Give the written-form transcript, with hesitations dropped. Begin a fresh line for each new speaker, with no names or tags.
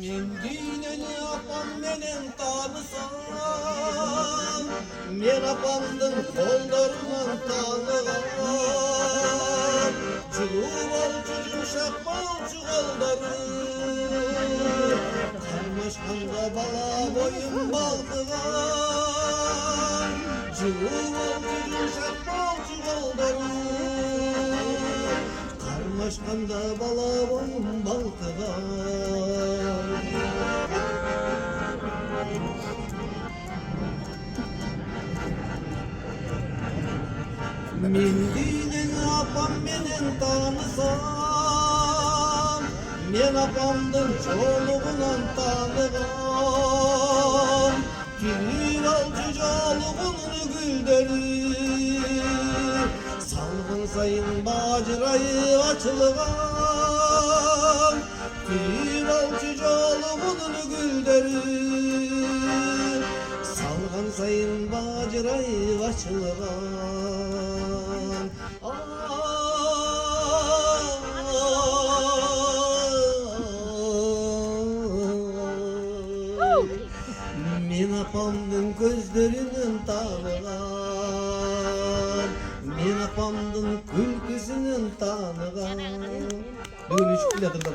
Dineni apam menen tanısam, men apamdın kollarından tanıgan. Culu bolcu yumşak bolcu kolları, karmaşkanda bala boyun balkıgan. Culu bolcu yumşak bolcu kolları, karmaşkanda bala boyun balkıgan. Mendilin apam menen tanısam, men apamdın çoluğundan tanıgan. Kirir alçı calıbını gülleri, salgın sayın bacırayı açılgan. Kirir alçı calıbını gülleri, salgın sayın bacırayı açılgan. Men apamdın gözlerinin tanıgan, men apamdın külküsünün tanıgan. Bugün 3 kilodur.